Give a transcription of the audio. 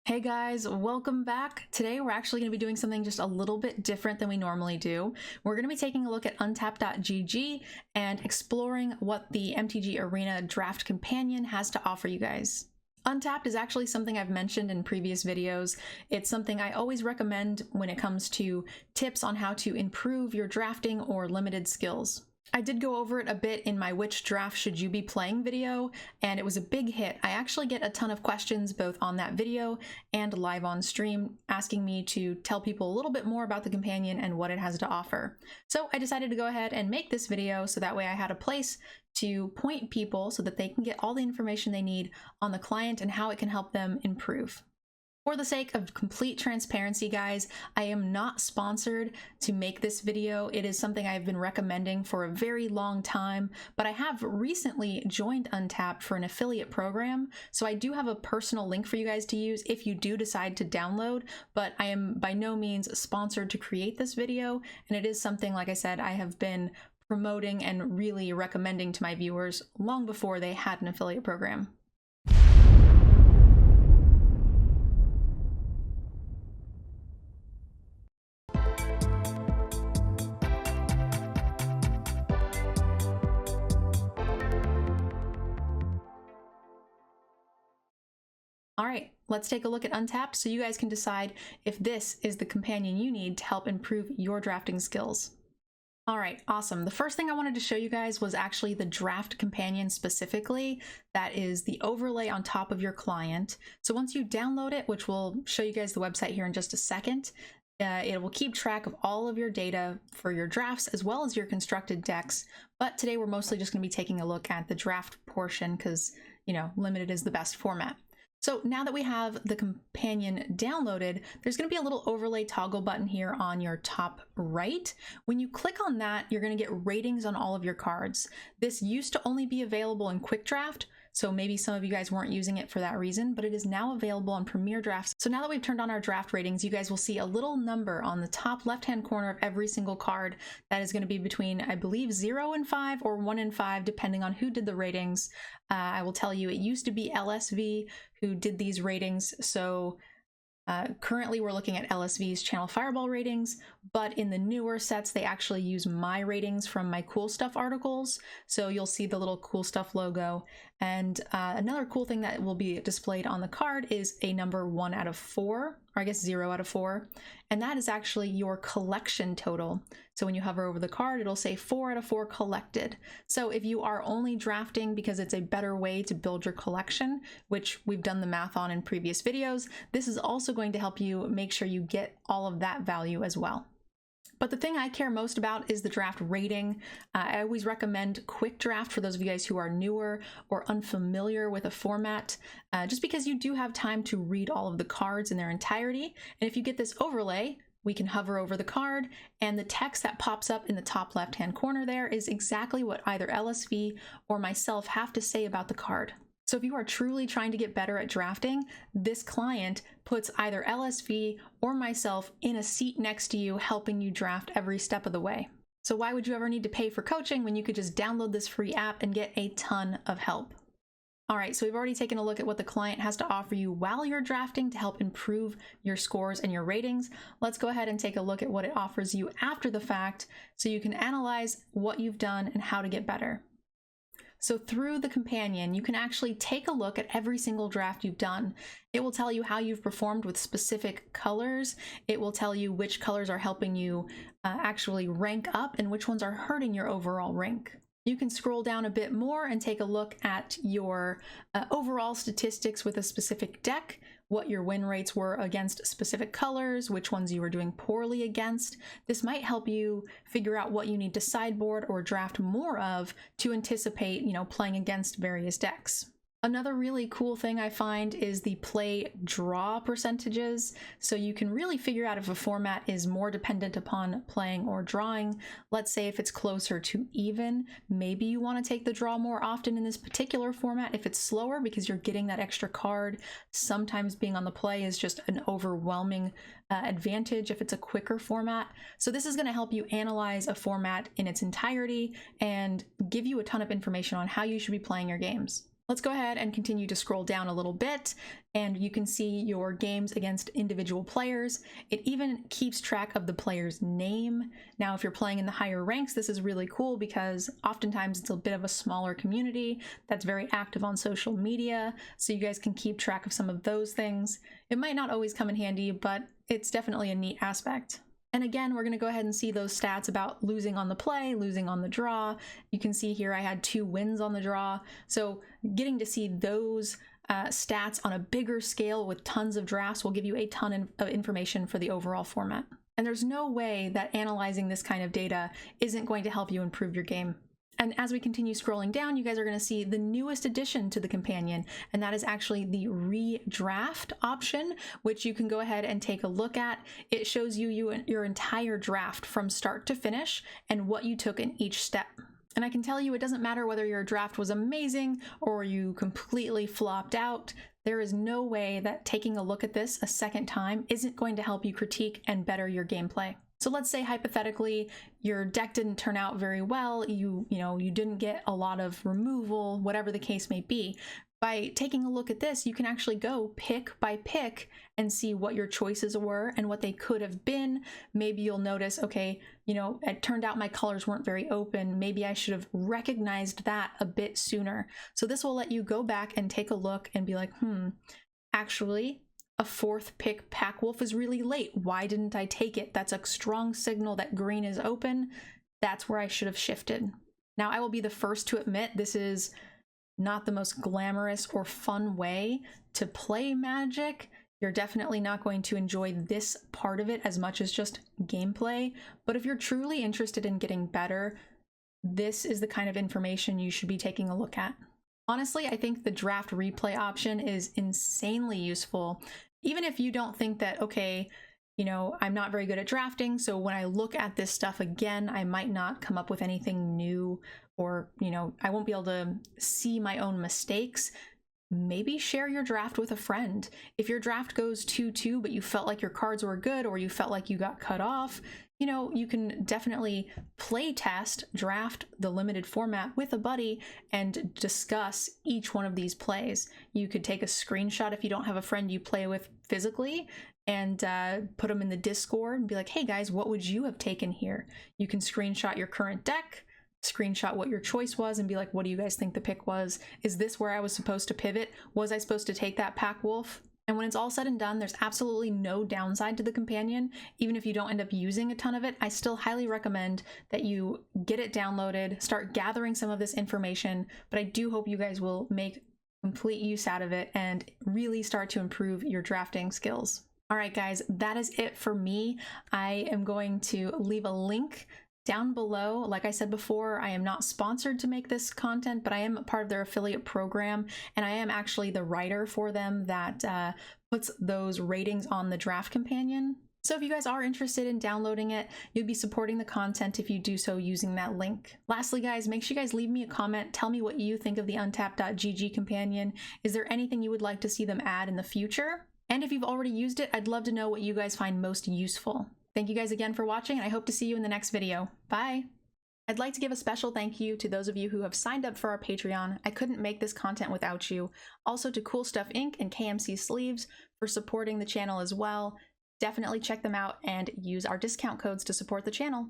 Hey guys, welcome back. Today we're actually going to be doing something just a little bit different than we normally do. We're going to be taking a look at Untapped.gg and exploring what the MTG Arena Draft Companion has to offer you guys. Untapped is actually something I've mentioned in previous videos. It's something I always recommend when it comes to tips on how to improve your drafting or limited skills. I did go over it a bit in my Which Draft Should You Be Playing video, and it was a big hit. I actually get a ton of questions both on that video and live on stream asking me to tell people a little bit more about the companion and what it has to offer. So I decided to go ahead and make this video so that way I had a place to point people so that they can get all the information they need on the client and how it can help them improve. For the sake of complete transparency, guys, I am not sponsored to make this video. It is something I've been recommending for a very long time, but I have recently joined Untapped for an affiliate program, so I do have a personal link for you guys to use if you do decide to download, but I am by no means sponsored to create this video, and it is something, like I said, I have been promoting and really recommending to my viewers long before they had an affiliate program. All right, let's take a look at Untapped so you guys can decide if this is the companion you need to help improve your drafting skills. All right, awesome. The first thing I wanted to show you guys was actually the draft companion specifically. That is the overlay on top of your client. So once you download it, which we'll show you guys the website here in just a second, it will keep track of all of your data for your drafts as well as your constructed decks. But today we're mostly just going to be taking a look at the draft portion because, you know, limited is the best format. So now that we have the companion downloaded, there's going to be a little overlay toggle button here on your top right. When you click on that, you're going to get ratings on all of your cards. This used to only be available in Quick Draft, so maybe some of you guys weren't using it for that reason, but it is now available on Premier Drafts. So now that we've turned on our draft ratings, you guys will see a little number on the top left-hand corner of every single card that is going to be between, I believe, 0 and 5 or 1 and 5, depending on who did the ratings. I will tell you, it used to be LSV who did these ratings, so currently we're looking at LSV's Channel Fireball ratings, but in the newer sets they actually use my ratings from my Cool Stuff articles, so you'll see the little Cool Stuff logo. And another cool thing that will be displayed on the card is a number 1 out of 4, or I guess 0 out of 4, and that is actually your collection total. So when you hover over the card, it'll say 4 out of 4 collected. So if you are only drafting because it's a better way to build your collection, which we've done the math on in previous videos, this is also going to help you make sure you get all of that value as well. But the thing I care most about is the draft rating. I always recommend Quick Draft for those of you guys who are newer or unfamiliar with a format, just because you do have time to read all of the cards in their entirety. And if you get this overlay, we can hover over the card, and the text that pops up in the top left-hand corner there is exactly what either LSV or myself have to say about the card. So if you are truly trying to get better at drafting, this client puts either LSV or myself in a seat next to you, helping you draft every step of the way. So why would you ever need to pay for coaching when you could just download this free app and get a ton of help? All right, so we've already taken a look at what the client has to offer you while you're drafting to help improve your scores and your ratings. Let's go ahead and take a look at what it offers you after the fact so you can analyze what you've done and how to get better. So through the companion, you can actually take a look at every single draft you've done. It will tell you how you've performed with specific colors. It will tell you which colors are helping you actually rank up and which ones are hurting your overall rank. You can scroll down a bit more and take a look at your overall statistics with a specific deck, what your win rates were against specific colors, which ones you were doing poorly against. This might help you figure out what you need to sideboard or draft more of to anticipate, playing against various decks. Another really cool thing I find is the play draw percentages. So you can really figure out if a format is more dependent upon playing or drawing. Let's say if it's closer to even, maybe you want to take the draw more often in this particular format. If it's slower because you're getting that extra card, sometimes being on the play is just an overwhelming advantage if it's a quicker format. So this is going to help you analyze a format in its entirety and give you a ton of information on how you should be playing your games. Let's go ahead and continue to scroll down a little bit, and you can see your games against individual players. It even keeps track of the player's name. Now, if you're playing in the higher ranks, this is really cool because oftentimes it's a bit of a smaller community that's very active on social media, so you guys can keep track of some of those things. It might not always come in handy, but it's definitely a neat aspect. And again, we're going to go ahead and see those stats about losing on the play, losing on the draw. You can see here I had 2 wins on the draw. So getting to see those stats on a bigger scale with tons of drafts will give you a ton of information for the overall format. And there's no way that analyzing this kind of data isn't going to help you improve your game. And as we continue scrolling down, you guys are going to see the newest addition to the companion, and that is actually the redraft option, which you can go ahead and take a look at. It shows you your entire draft from start to finish and what you took in each step. And I can tell you, it doesn't matter whether your draft was amazing or you completely flopped out. There is no way that taking a look at this a second time isn't going to help you critique and better your gameplay. So let's say hypothetically your deck didn't turn out very well, you didn't get a lot of removal, whatever the case may be. By taking a look at this, you can actually go pick by pick and see what your choices were and what they could have been. Maybe you'll notice, okay, it turned out my colors weren't very open. Maybe I should have recognized that a bit sooner. So this will let you go back and take a look and be like, actually, a 4th pick Pack Wolf is really late. Why didn't I take it? That's a strong signal that green is open. That's where I should have shifted. Now, I will be the first to admit this is not the most glamorous or fun way to play Magic. You're definitely not going to enjoy this part of it as much as just gameplay. But if you're truly interested in getting better, this is the kind of information you should be taking a look at. Honestly, I think the draft replay option is insanely useful. Even if you don't think that, okay, I'm not very good at drafting, so when I look at this stuff again, I might not come up with anything new, or, I won't be able to see my own mistakes. Maybe share your draft with a friend. If your draft goes 2-2, but you felt like your cards were good, or you felt like you got cut off, you can definitely play test, draft the limited format with a buddy and discuss each one of these plays. You could take a screenshot if you don't have a friend you play with physically and put them in the Discord and be like, hey guys, what would you have taken here? You can screenshot your current deck, screenshot what your choice was, and be like, what do you guys think the pick was? Is this where I was supposed to pivot? Was I supposed to take that Pack Wolf? And when it's all said and done, there's absolutely no downside to the companion. Even if you don't end up using a ton of it, I still highly recommend that you get it downloaded, start gathering some of this information, but I do hope you guys will make complete use out of it and really start to improve your drafting skills. All right, guys, that is it for me. I am going to leave a link down below. Like I said before, I am not sponsored to make this content, but I am part of their affiliate program, and I am actually the writer for them that puts those ratings on the draft companion. So if you guys are interested in downloading it, you'd be supporting the content if you do so using that link. Lastly, guys, make sure you guys leave me a comment. Tell me what you think of the Untapped.gg companion. Is there anything you would like to see them add in the future? And if you've already used it, I'd love to know what you guys find most useful. Thank you guys again for watching, and I hope to see you in the next video. Bye! I'd like to give a special thank you to those of you who have signed up for our Patreon. I couldn't make this content without you. Also to Cool Stuff Inc. and KMC Sleeves for supporting the channel as well. Definitely check them out and use our discount codes to support the channel.